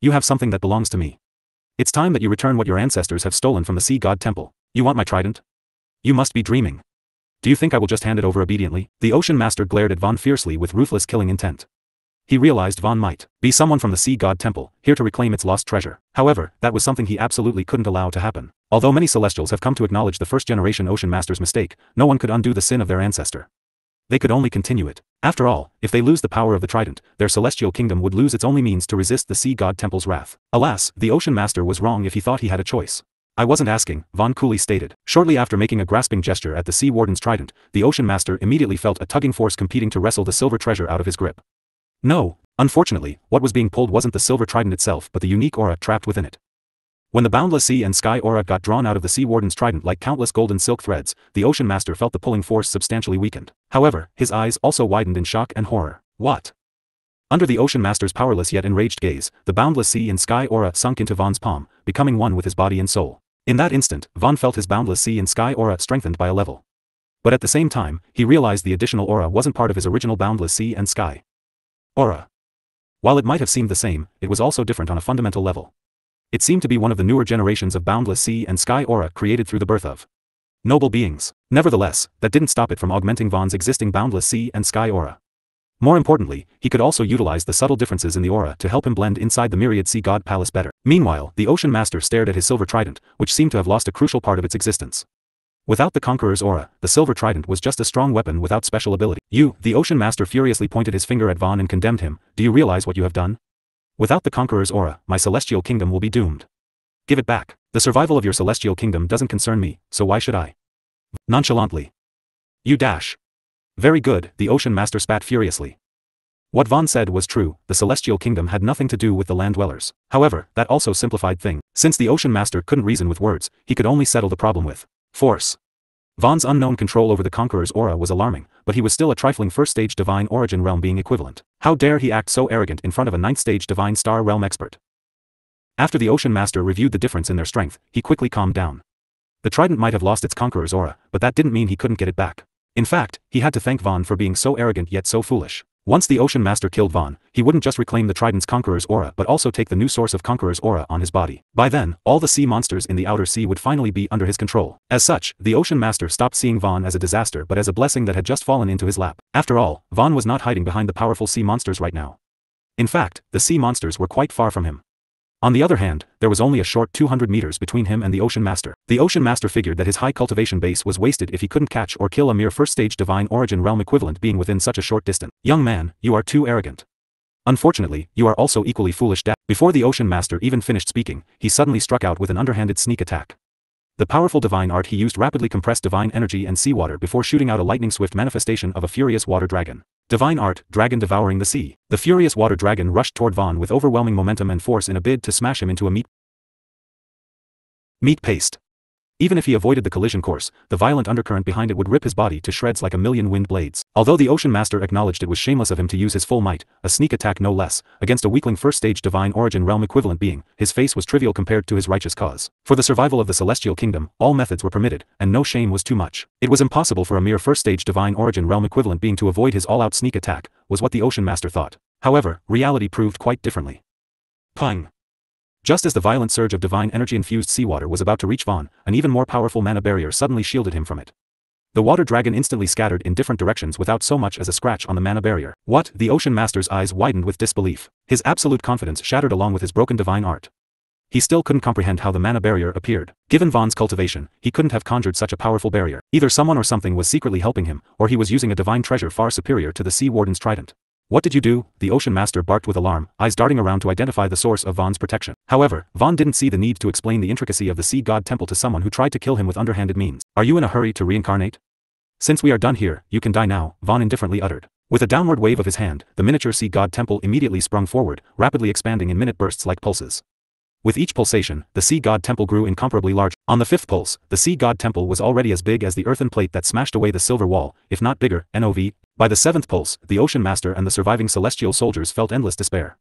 You have something that belongs to me. It's time that you return what your ancestors have stolen from the Sea God Temple. You want my trident? You must be dreaming. Do you think I will just hand it over obediently? The Ocean Master glared at Vaan fiercely with ruthless killing intent. He realized Vaan might be someone from the Sea God Temple, here to reclaim its lost treasure. However, that was something he absolutely couldn't allow to happen. Although many Celestials have come to acknowledge the first-generation Ocean Master's mistake, no one could undo the sin of their ancestor. They could only continue it. After all, if they lose the power of the trident, their celestial kingdom would lose its only means to resist the sea god temple's wrath. Alas, the ocean master was wrong if he thought he had a choice. I wasn't asking, Vaan coolly stated. Shortly after making a grasping gesture at the sea warden's trident, the ocean master immediately felt a tugging force competing to wrestle the silver treasure out of his grip. No, unfortunately, what was being pulled wasn't the silver trident itself but the unique aura trapped within it. When the boundless sea and sky aura got drawn out of the sea warden's trident like countless golden silk threads, the ocean master felt the pulling force substantially weakened. However, his eyes also widened in shock and horror. What? Under the ocean master's powerless yet enraged gaze, the boundless sea and sky aura sunk into Vaan's palm, becoming one with his body and soul. In that instant, Vaan felt his boundless sea and sky aura strengthened by a level. But at the same time, he realized the additional aura wasn't part of his original boundless sea and sky aura. While it might have seemed the same, it was also different on a fundamental level. It seemed to be one of the newer generations of boundless sea and sky aura created through the birth of noble beings. Nevertheless, that didn't stop it from augmenting Vaan's existing boundless sea and sky aura. More importantly, he could also utilize the subtle differences in the aura to help him blend inside the myriad sea god palace better. Meanwhile, the ocean master stared at his silver trident, which seemed to have lost a crucial part of its existence. Without the conqueror's aura, the silver trident was just a strong weapon without special ability. You, the ocean master furiously pointed his finger at Vaan and condemned him. Do you realize what you have done? Without the conqueror's aura, my celestial kingdom will be doomed. Give it back. The survival of your celestial kingdom doesn't concern me, so why should I? Nonchalantly. You dash. Very good, the ocean master spat furiously. What Vaan said was true, the celestial kingdom had nothing to do with the land dwellers. However, that also simplified things. Since the ocean master couldn't reason with words, he could only settle the problem with force. Vaan's unknown control over the conqueror's aura was alarming, but he was still a trifling first-stage divine origin realm being equivalent. How dare he act so arrogant in front of a ninth-stage divine star realm expert? After the ocean master reviewed the difference in their strength, he quickly calmed down. The trident might have lost its conqueror's aura, but that didn't mean he couldn't get it back. In fact, he had to thank Vaan for being so arrogant yet so foolish. Once the ocean master killed Vaan, he wouldn't just reclaim the trident's conqueror's aura but also take the new source of conqueror's aura on his body. By then, all the sea monsters in the outer sea would finally be under his control. As such, the ocean master stopped seeing Vaan as a disaster but as a blessing that had just fallen into his lap. After all, Vaan was not hiding behind the powerful sea monsters right now. In fact, the sea monsters were quite far from him. On the other hand, there was only a short 200 meters between him and the ocean master. The ocean master figured that his high cultivation base was wasted if he couldn't catch or kill a mere first-stage divine origin realm equivalent being within such a short distance. Young man, you are too arrogant. Unfortunately, you are also equally foolish. Before the ocean master even finished speaking, he suddenly struck out with an underhanded sneak attack. The powerful divine art he used rapidly compressed divine energy and seawater before shooting out a lightning-swift manifestation of a furious water dragon. Divine art, dragon devouring the sea. The furious water dragon rushed toward Vaan with overwhelming momentum and force in a bid to smash him into a meat paste. Even if he avoided the collision course, the violent undercurrent behind it would rip his body to shreds like a million wind blades. Although the ocean master acknowledged it was shameless of him to use his full might, a sneak attack no less, against a weakling first-stage divine origin realm equivalent being, his face was trivial compared to his righteous cause. For the survival of the celestial kingdom, all methods were permitted, and no shame was too much. It was impossible for a mere first-stage divine origin realm equivalent being to avoid his all-out sneak attack, was what the ocean master thought. However, reality proved quite differently. Pung! Just as the violent surge of divine energy-infused seawater was about to reach Vaan, an even more powerful mana barrier suddenly shielded him from it. The water dragon instantly scattered in different directions without so much as a scratch on the mana barrier. What? The ocean master's eyes widened with disbelief. His absolute confidence shattered along with his broken divine art. He still couldn't comprehend how the mana barrier appeared. Given Vaan's cultivation, he couldn't have conjured such a powerful barrier. Either someone or something was secretly helping him, or he was using a divine treasure far superior to the sea warden's trident. What did you do? The ocean master barked with alarm, eyes darting around to identify the source of Vaan's protection. However, Vaan didn't see the need to explain the intricacy of the sea god temple to someone who tried to kill him with underhanded means. Are you in a hurry to reincarnate? Since we are done here, you can die now, Vaan indifferently uttered. With a downward wave of his hand, the miniature sea god temple immediately sprung forward, rapidly expanding in minute bursts like pulses. With each pulsation, the sea god temple grew incomparably large. On the fifth pulse, the sea god temple was already as big as the earthen plate that smashed away the silver wall, if not bigger. NOV. By the seventh pulse, the ocean master and the surviving celestial soldiers felt endless despair.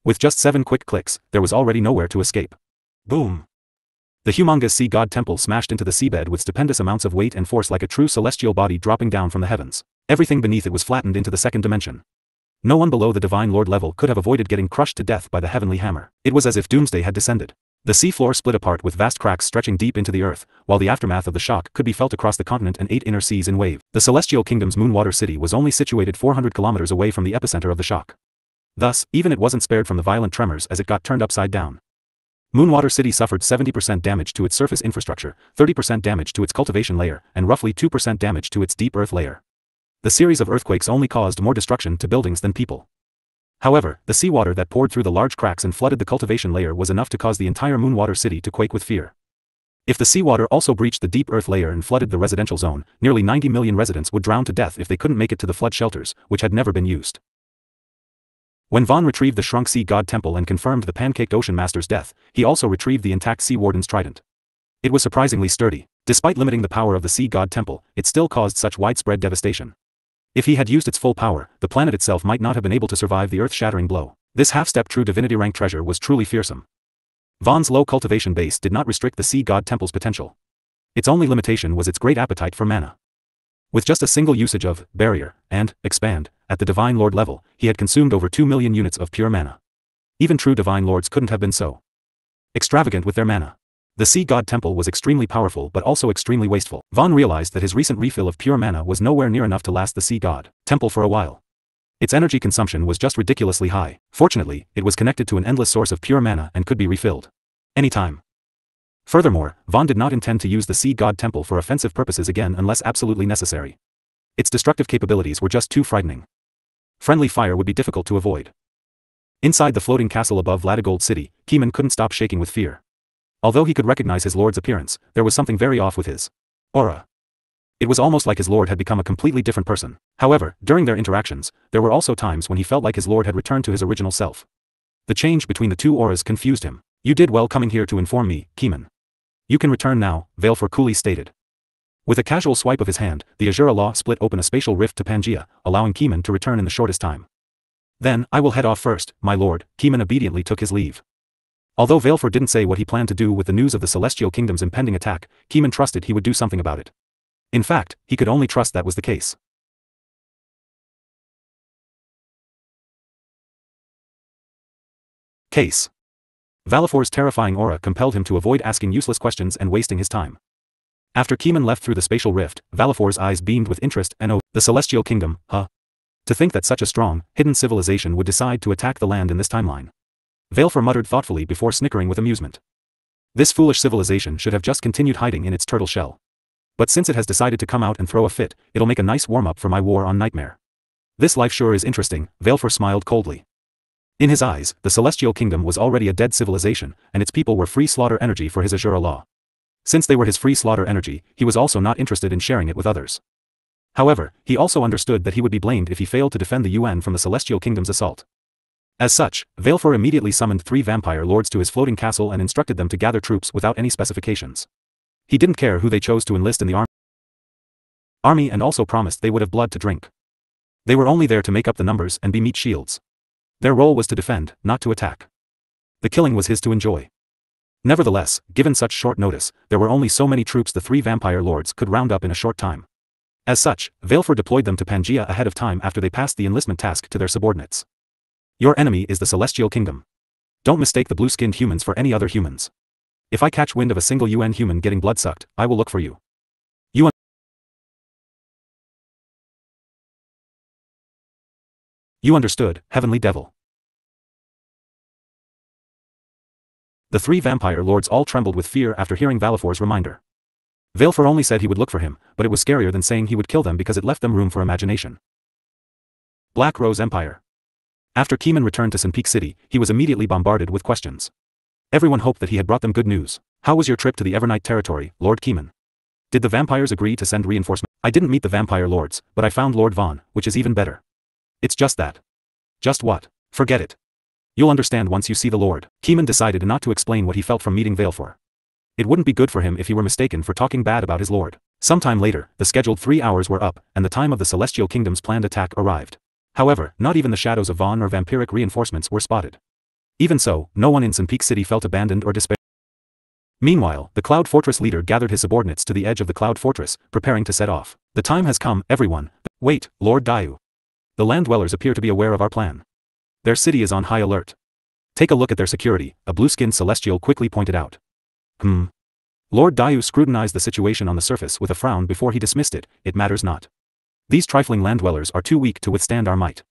With just 7 quick clicks, there was already nowhere to escape. Boom! The humongous sea god temple smashed into the seabed with stupendous amounts of weight and force like a true celestial body dropping down from the heavens. Everything beneath it was flattened into the second dimension. No one below the divine lord level could have avoided getting crushed to death by the heavenly hammer. It was as if doomsday had descended. The seafloor split apart with vast cracks stretching deep into the earth, while the aftermath of the shock could be felt across the continent and 8 inner seas in wave. The celestial kingdom's Moonwater city was only situated 400 kilometers away from the epicenter of the shock. Thus, even it wasn't spared from the violent tremors as it got turned upside down. Moonwater City suffered 70% damage to its surface infrastructure, 30% damage to its cultivation layer, and roughly 2% damage to its deep earth layer. The series of earthquakes only caused more destruction to buildings than people. However, the seawater that poured through the large cracks and flooded the cultivation layer was enough to cause the entire Moonwater city to quake with fear. If the seawater also breached the deep earth layer and flooded the residential zone, nearly 90 million residents would drown to death if they couldn't make it to the flood shelters, which had never been used. When Vaan retrieved the shrunk sea god temple and confirmed the pancaked ocean master's death, he also retrieved the intact sea warden's trident. It was surprisingly sturdy. Despite limiting the power of the sea god temple, it still caused such widespread devastation. If he had used its full power, the planet itself might not have been able to survive the earth-shattering blow. This half-step true divinity rank treasure was truly fearsome. Vaan's low cultivation base did not restrict the sea god temple's potential. Its only limitation was its great appetite for mana. With just a single usage of barrier and expand at the divine lord level, he had consumed over 2 million units of pure mana. Even true divine lords couldn't have been so extravagant with their mana. The sea god temple was extremely powerful but also extremely wasteful. Vaan realized that his recent refill of pure mana was nowhere near enough to last the sea god temple for a while. Its energy consumption was just ridiculously high. Fortunately, it was connected to an endless source of pure mana and could be refilled anytime. Furthermore, Vaan did not intend to use the sea god temple for offensive purposes again unless absolutely necessary. Its destructive capabilities were just too frightening. Friendly fire would be difficult to avoid. Inside the floating castle above Latigold City, Keeman couldn't stop shaking with fear. Although he could recognize his lord's appearance, there was something very off with his aura. It was almost like his lord had become a completely different person. However, during their interactions, there were also times when he felt like his lord had returned to his original self. The change between the two auras confused him. "You did well coming here to inform me, Keeman. You can return now," Valefor coolly stated. With a casual swipe of his hand, the Azura Law split open a spatial rift to Pangaea, allowing Keeman to return in the shortest time. "Then, I will head off first, my lord." Keeman obediently took his leave. Although Valefor didn't say what he planned to do with the news of the Celestial Kingdom's impending attack, Keeman trusted he would do something about it. In fact, he could only trust that was the case. Case. Valefor's terrifying aura compelled him to avoid asking useless questions and wasting his time. After Keeman left through the spatial rift, Valefor's eyes beamed with interest and the Celestial Kingdom, huh? To think that such a strong, hidden civilization would decide to attack the land in this timeline. Valefor muttered thoughtfully before snickering with amusement. This foolish civilization should have just continued hiding in its turtle shell. But since it has decided to come out and throw a fit, it'll make a nice warm-up for my war on Nightmare. This life sure is interesting, Valefor smiled coldly. In his eyes, the Celestial Kingdom was already a dead civilization, and its people were free slaughter energy for his Azura Law. Since they were his free slaughter energy, he was also not interested in sharing it with others. However, he also understood that he would be blamed if he failed to defend the UN from the Celestial Kingdom's assault. As such, Valefor immediately summoned 3 vampire lords to his floating castle and instructed them to gather troops without any specifications. He didn't care who they chose to enlist in the army and also promised they would have blood to drink. They were only there to make up the numbers and be meat shields. Their role was to defend, not to attack. The killing was his to enjoy. Nevertheless, given such short notice, there were only so many troops the 3 vampire lords could round up in a short time. As such, Valefor deployed them to Pangaea ahead of time after they passed the enlistment task to their subordinates. "Your enemy is the Celestial Kingdom. Don't mistake the blue-skinned humans for any other humans. If I catch wind of a single UN human getting blood-sucked, I will look for you. You understood, Heavenly Devil." The 3 vampire lords all trembled with fear after hearing Valefor's reminder. Valefor only said he would look for him, but it was scarier than saying he would kill them because it left them room for imagination. Black Rose Empire. After Keeman returned to Sun Peak City, he was immediately bombarded with questions. Everyone hoped that he had brought them good news. "How was your trip to the Evernight territory, Lord Keeman? Did the vampires agree to send reinforcements?" "I didn't meet the vampire lords, but I found Lord Vaan, which is even better." "It's just that." "Just what?" "Forget it. You'll understand once you see the Lord." Keeman decided not to explain what he felt from meeting Valefor. It wouldn't be good for him if he were mistaken for talking bad about his lord. Sometime later, the scheduled 3 hours were up, and the time of the Celestial Kingdom's planned attack arrived. However, not even the shadows of Vaan or vampiric reinforcements were spotted. Even so, no one in Sun Peak City felt abandoned or despair. Meanwhile, the Cloud Fortress leader gathered his subordinates to the edge of the Cloud Fortress, preparing to set off. "The time has come, everyone." "Wait, Lord Daiyu. The land dwellers appear to be aware of our plan. Their city is on high alert. Take a look at their security," a blue-skinned celestial quickly pointed out. Lord Daiyu scrutinized the situation on the surface with a frown before he dismissed it. "It matters not. These trifling land dwellers are too weak to withstand our might.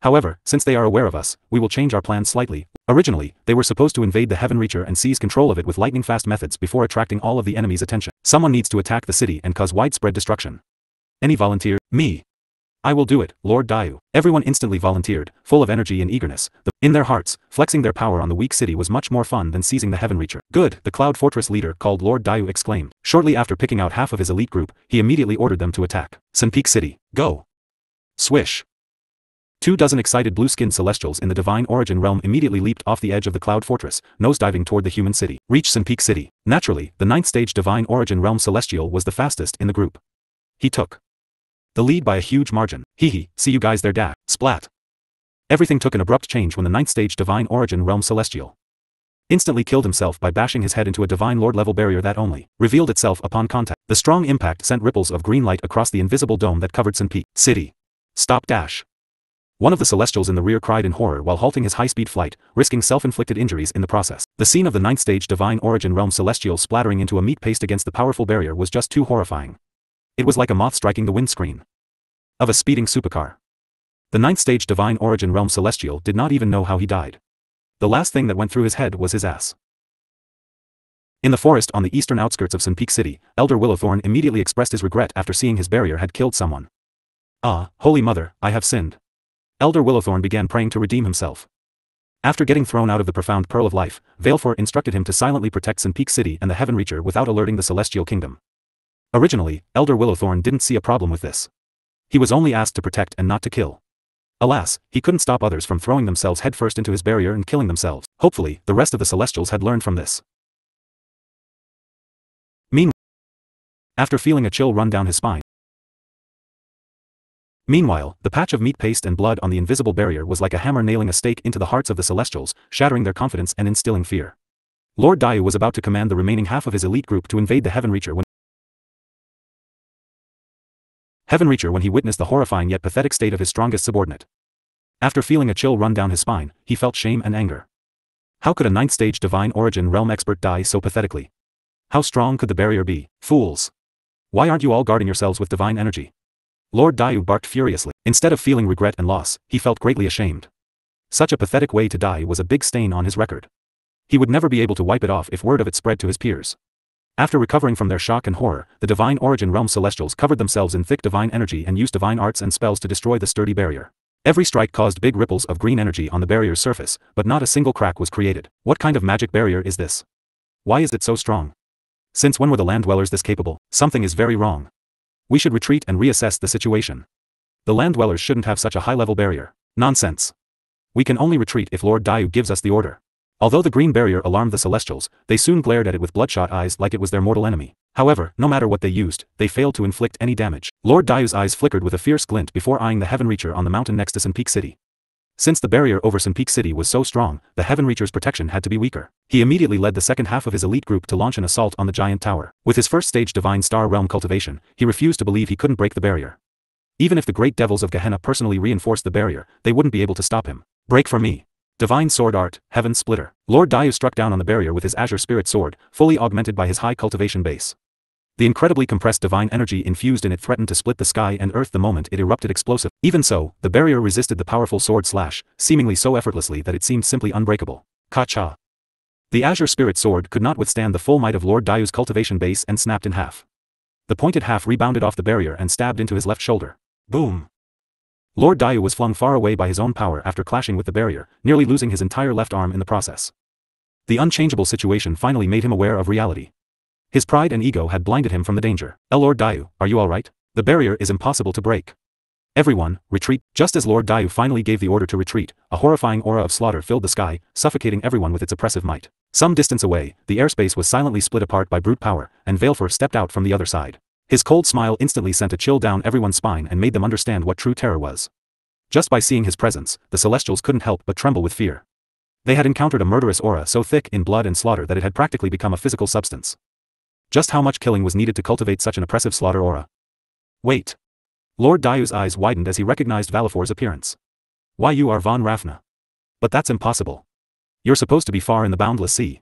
However, since they are aware of us, we will change our plans slightly. Originally, they were supposed to invade the Heaven Reacher and seize control of it with lightning-fast methods before attracting all of the enemy's attention. Someone needs to attack the city and cause widespread destruction. Any volunteer?" "Me." I will do it, Lord Daiyu. Everyone instantly volunteered, full of energy and eagerness. In their hearts, flexing their power on the weak city was much more fun than seizing the Heaven Reacher. Good, the Cloud Fortress leader called Lord Daiyu exclaimed. Shortly after picking out half of his elite group, he immediately ordered them to attack. Sun Peak City, go! Swish! 24 excited blue-skinned celestials in the Divine Origin Realm immediately leaped off the edge of the Cloud Fortress, nosediving toward the human city. Reach Sun Peak City. Naturally, the 9th stage Divine Origin Realm Celestial was the fastest in the group. He took the lead by a huge margin. Hee, see you guys there, dash. Splat. Everything took an abrupt change when the 9th stage Divine Origin Realm Celestial instantly killed himself by bashing his head into a Divine Lord level barrier that only revealed itself upon contact. The strong impact sent ripples of green light across the invisible dome that covered Sun Peak City. Stop dash. One of the celestials in the rear cried in horror while halting his high-speed flight, risking self-inflicted injuries in the process. The scene of the 9th stage Divine Origin Realm Celestial splattering into a meat paste against the powerful barrier was just too horrifying. It was like a moth striking the windscreen of a speeding supercar. The 9th stage Divine Origin Realm Celestial did not even know how he died. The last thing that went through his head was his ass. In the forest on the eastern outskirts of Sun Peak City, Elder Willowthorn immediately expressed his regret after seeing his barrier had killed someone. Ah, Holy Mother, I have sinned. Elder Willowthorn began praying to redeem himself. After getting thrown out of the profound Pearl of Life, Valefor instructed him to silently protect Sun Peak City and the Heaven Reacher without alerting the Celestial Kingdom. Originally, Elder Willowthorn didn't see a problem with this. He was only asked to protect and not to kill. Alas, he couldn't stop others from throwing themselves headfirst into his barrier and killing themselves. Hopefully, the rest of the Celestials had learned from this. Meanwhile, after feeling a chill run down his spine, the patch of meat paste and blood on the invisible barrier was like a hammer nailing a stake into the hearts of the Celestials, shattering their confidence and instilling fear. Lord Daiyu was about to command the remaining half of his elite group to invade the Heaven Reacher when he witnessed the horrifying yet pathetic state of his strongest subordinate. After feeling a chill run down his spine, he felt shame and anger. How could a 9th stage Divine Origin Realm expert die so pathetically? How strong could the barrier be? Fools! Why aren't you all guarding yourselves with divine energy? Lord Daiyu barked furiously. Instead of feeling regret and loss, he felt greatly ashamed. Such a pathetic way to die was a big stain on his record. He would never be able to wipe it off if word of it spread to his peers. After recovering from their shock and horror, the Divine Origin Realm Celestials covered themselves in thick divine energy and used divine arts and spells to destroy the sturdy barrier. Every strike caused big ripples of green energy on the barrier's surface, but not a single crack was created. What kind of magic barrier is this? Why is it so strong? Since when were the land dwellers this capable? Something is very wrong. We should retreat and reassess the situation. The land dwellers shouldn't have such a high-level barrier. Nonsense. We can only retreat if Lord Daiyu gives us the order. Although the green barrier alarmed the Celestials, they soon glared at it with bloodshot eyes like it was their mortal enemy. However, no matter what they used, they failed to inflict any damage. Lord Daiu's eyes flickered with a fierce glint before eyeing the Heaven Reacher on the mountain next to Sun Peak City. Since the barrier over Sun Peak City was so strong, the Heaven Reacher's protection had to be weaker. He immediately led the second half of his elite group to launch an assault on the giant tower. With his first stage Divine Star Realm cultivation, he refused to believe he couldn't break the barrier. Even if the great devils of Gehenna personally reinforced the barrier, they wouldn't be able to stop him. Break for me. Divine Sword Art, Heaven Splitter. Lord Daiyu struck down on the barrier with his Azure Spirit Sword, fully augmented by his high cultivation base. The incredibly compressed divine energy infused in it threatened to split the sky and earth the moment it erupted explosive. Even so, the barrier resisted the powerful sword slash, seemingly so effortlessly that it seemed simply unbreakable. Ka-cha. The Azure Spirit Sword could not withstand the full might of Lord Daiu's cultivation base and snapped in half. The pointed half rebounded off the barrier and stabbed into his left shoulder. Boom. Lord Daiyu was flung far away by his own power after clashing with the barrier, nearly losing his entire left arm in the process. The unchangeable situation finally made him aware of reality. His pride and ego had blinded him from the danger. Lord Daiyu, are you alright? The barrier is impossible to break. Everyone, retreat. Just as Lord Daiyu finally gave the order to retreat, a horrifying aura of slaughter filled the sky, suffocating everyone with its oppressive might. Some distance away, the airspace was silently split apart by brute power, and Valefor stepped out from the other side. His cold smile instantly sent a chill down everyone's spine and made them understand what true terror was. Just by seeing his presence, the Celestials couldn't help but tremble with fear. They had encountered a murderous aura so thick in blood and slaughter that it had practically become a physical substance. Just how much killing was needed to cultivate such an oppressive slaughter aura? Wait. Lord Daiu's eyes widened as he recognized Valefor's appearance. Why, you are Vaan Rafna. But that's impossible. You're supposed to be far in the boundless sea.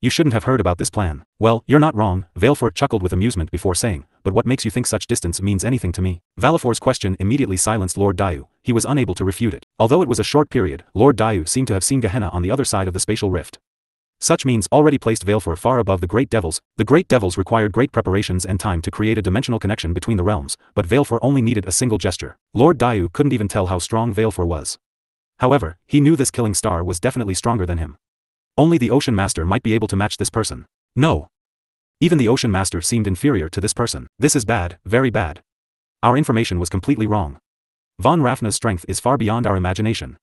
You shouldn't have heard about this plan. Well, you're not wrong, Valefor chuckled with amusement before saying, but what makes you think such distance means anything to me? Valefor's question immediately silenced Lord Daiyu. He was unable to refute it. Although it was a short period, Lord Daiyu seemed to have seen Gehenna on the other side of the spatial rift. Such means already placed Valefor far above the Great Devils. The Great Devils required great preparations and time to create a dimensional connection between the realms, but Valefor only needed a single gesture. Lord Daiyu couldn't even tell how strong Valefor was. However, he knew this killing star was definitely stronger than him. Only the Ocean Master might be able to match this person. No. Even the Ocean Master seemed inferior to this person. This is bad, very bad. Our information was completely wrong. Von Rafna's strength is far beyond our imagination.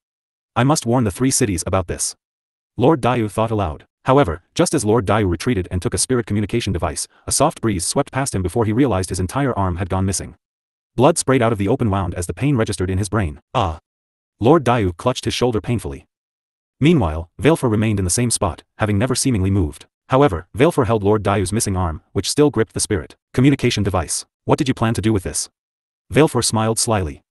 I must warn the 3 cities about this. Lord Daiyu thought aloud. However, just as Lord Daiyu retreated and took a spirit communication device, a soft breeze swept past him before he realized his entire arm had gone missing. Blood sprayed out of the open wound as the pain registered in his brain. Ah! Lord Daiyu clutched his shoulder painfully. Meanwhile, Valefor remained in the same spot, having never seemingly moved. However, Valefor held Lord Daiu's missing arm, which still gripped the spirit communication device. What did you plan to do with this? Valefor smiled slyly.